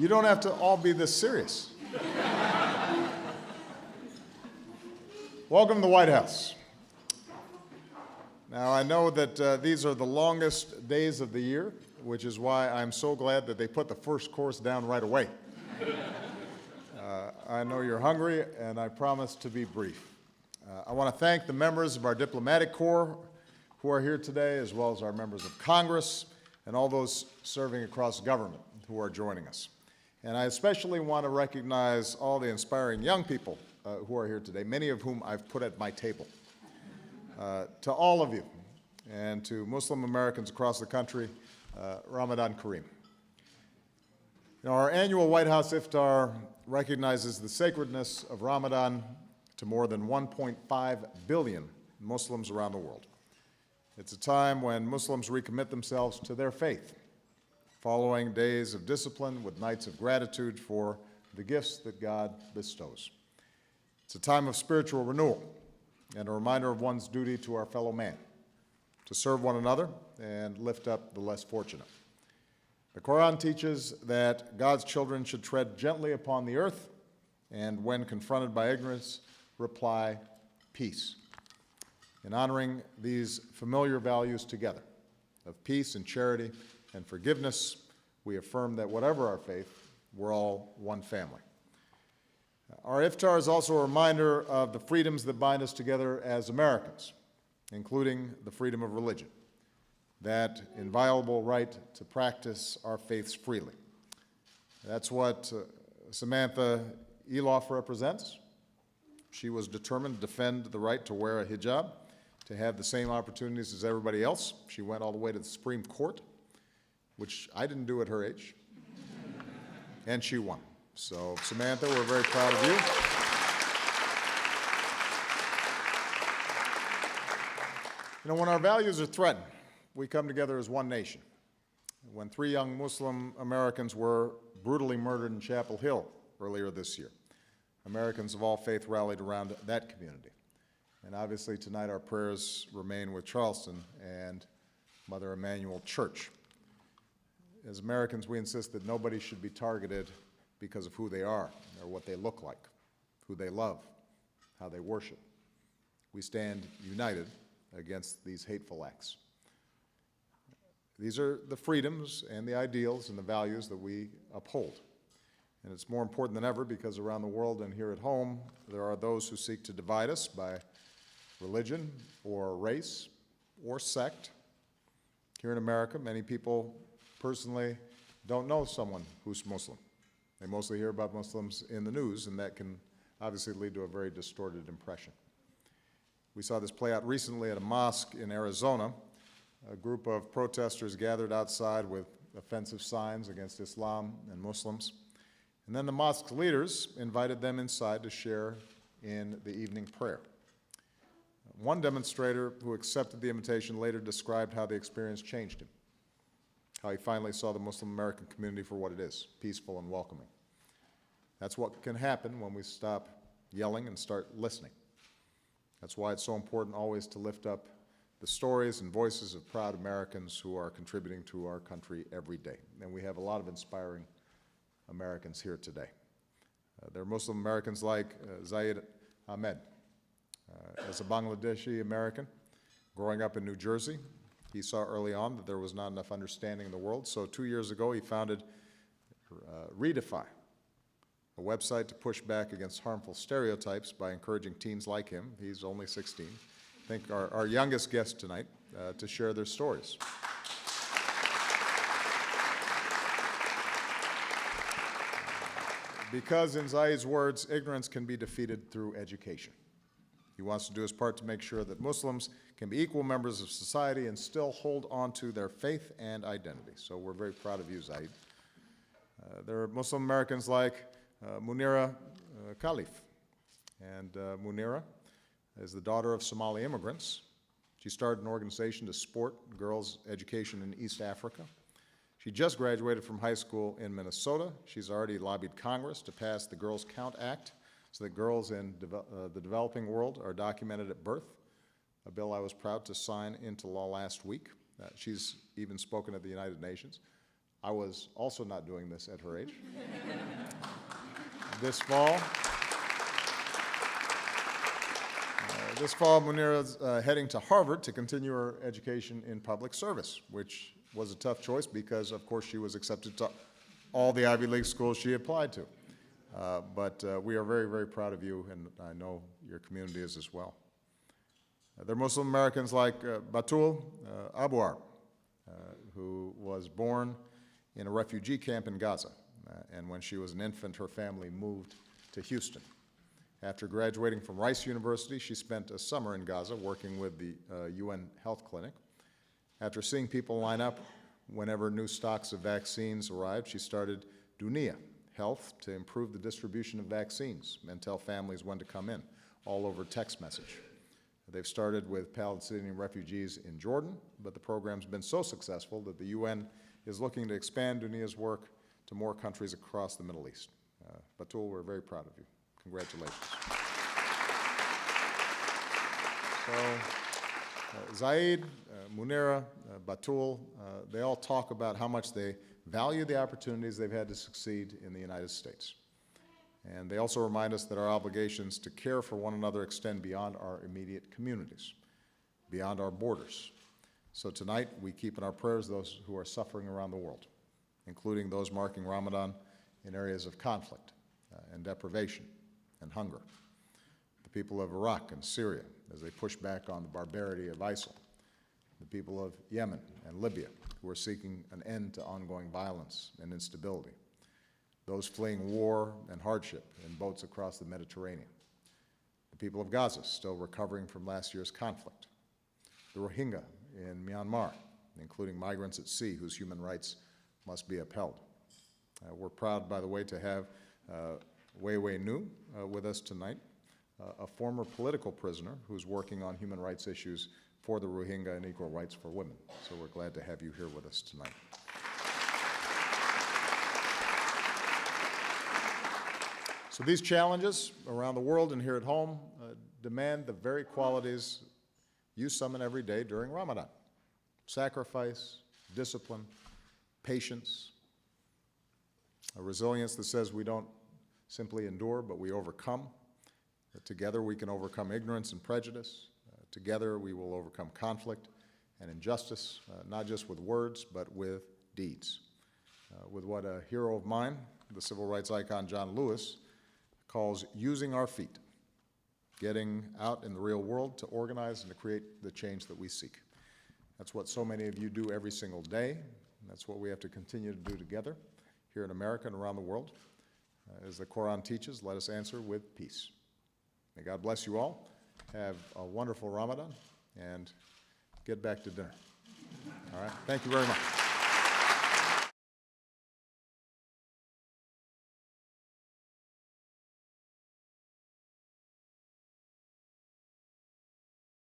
You don't have to all be this serious. Welcome to the White House. Now, I know that these are the longest days of the year, which is why I'm so glad that they put the first course down right away. I know you're hungry, and I promise to be brief. I want to thank the members of our diplomatic corps who are here today, as well as our members of Congress and all those serving across government who are joining us. And I especially want to recognize all the inspiring young people who are here today, many of whom I've put at my table. To all of you, and to Muslim Americans across the country, Ramadan Kareem. Our annual White House Iftar recognizes the sacredness of Ramadan to more than 1.5 billion Muslims around the world. It's a time when Muslims recommit themselves to their faith, following days of discipline with nights of gratitude for the gifts that God bestows. It's a time of spiritual renewal and a reminder of one's duty to our fellow man, to serve one another and lift up the less fortunate. The Quran teaches that God's children should tread gently upon the earth and, when confronted by ignorance, reply, peace. In honoring these familiar values together of peace and charity and forgiveness, we affirm that whatever our faith, we're all one family. Our Iftar is also a reminder of the freedoms that bind us together as Americans, including the freedom of religion, that inviolable right to practice our faiths freely. That's what Samantha Eloff represents. She was determined to defend the right to wear a hijab, to have the same opportunities as everybody else. She went all the way to the Supreme Court, which I didn't do at her age, and she won. So, Samantha, we're very proud of you. When our values are threatened, we come together as one nation. When 3 young Muslim Americans were brutally murdered in Chapel Hill earlier this year, Americans of all faith rallied around that community. And obviously tonight our prayers remain with Charleston and Mother Emanuel Church. As Americans, we insist that nobody should be targeted because of who they are or what they look like, who they love, how they worship. We stand united against these hateful acts. These are the freedoms and the ideals and the values that we uphold. And it's more important than ever because around the world and here at home, there are those who seek to divide us by religion or race or sect. Here in America, many people personally don't know someone who's Muslim. They mostly hear about Muslims in the news, and that can obviously lead to a very distorted impression. We saw this play out recently at a mosque in Arizona. A group of protesters gathered outside with offensive signs against Islam and Muslims. And then the mosque's leaders invited them inside to share in the evening prayer. One demonstrator who accepted the invitation later described how the experience changed him, how he finally saw the Muslim American community for what it is, peaceful and welcoming. That's what can happen when we stop yelling and start listening. That's why it's so important always to lift up the stories and voices of proud Americans who are contributing to our country every day. And we have a lot of inspiring Americans here today. There are Muslim Americans like Zaid Ahmed. As a Bangladeshi American growing up in New Jersey, he saw early on that there was not enough understanding in the world, so 2 years ago he founded Redefy, a website to push back against harmful stereotypes by encouraging teens like him, he's only 16, I think our youngest guest tonight, to share their stories. Because in Zaid's words, ignorance can be defeated through education. He wants to do his part to make sure that Muslims can be equal members of society and still hold on to their faith and identity. So we're very proud of you, Zaid. There are Muslim Americans like Munira Khalif. And Munira is the daughter of Somali immigrants. She started an organization to support girls' education in East Africa. She just graduated from high school in Minnesota. She's already lobbied Congress to pass the Girls Count Act so that girls in the developing world are documented at birth, a bill I was proud to sign into law last week. She's even spoken at the United Nations. I was also not doing this at her age. This fall, Munira's heading to Harvard to continue her education in public service, which was a tough choice because, of course, she was accepted to all the Ivy League schools she applied to. But we are very, very proud of you, and I know your community is as well. There are Muslim Americans like Batul Abuar, who was born in a refugee camp in Gaza. And when she was an infant, her family moved to Houston. After graduating from Rice University, she spent a summer in Gaza working with the UN Health Clinic. After seeing people line up whenever new stocks of vaccines arrived, she started Diniy Health to improve the distribution of vaccines and tell families when to come in, all over text message. They've started with Palestinian refugees in Jordan, but the program's been so successful that the UN is looking to expand Duniy's work to more countries across the Middle East. Batul, we're very proud of you. Congratulations. So, Zaid, Munira, Batul, they all talk about how much they value the opportunities they've had to succeed in the United States. And they also remind us that our obligations to care for one another extend beyond our immediate communities, beyond our borders. So tonight, we keep in our prayers those who are suffering around the world, including those marking Ramadan in areas of conflict and deprivation and hunger. The people of Iraq and Syria as they push back on the barbarity of ISIL. The people of Yemen and Libya who are seeking an end to ongoing violence and instability. Those fleeing war and hardship in boats across the Mediterranean. The people of Gaza still recovering from last year's conflict. The Rohingya in Myanmar, including migrants at sea whose human rights must be upheld. We're proud, by the way, to have Wei Wei Nu with us tonight, a former political prisoner who's working on human rights issues for the Rohingya and equal rights for women. So we're glad to have you here with us tonight. So these challenges around the world and here at home demand the very qualities you summon every day during Ramadan: sacrifice, discipline, patience, a resilience that says we don't simply endure, but we overcome. That together we can overcome ignorance and prejudice. Together we will overcome conflict and injustice, not just with words, but with deeds. With what a hero of mine, the civil rights icon John Lewis, calls using our feet, getting out in the real world to organize and to create the change that we seek. That's what so many of you do every single day, and that's what we have to continue to do together here in America and around the world. As the Quran teaches, let us answer with peace. May God bless you all. Have a wonderful Ramadan, and get back to dinner. All right? Thank you very much.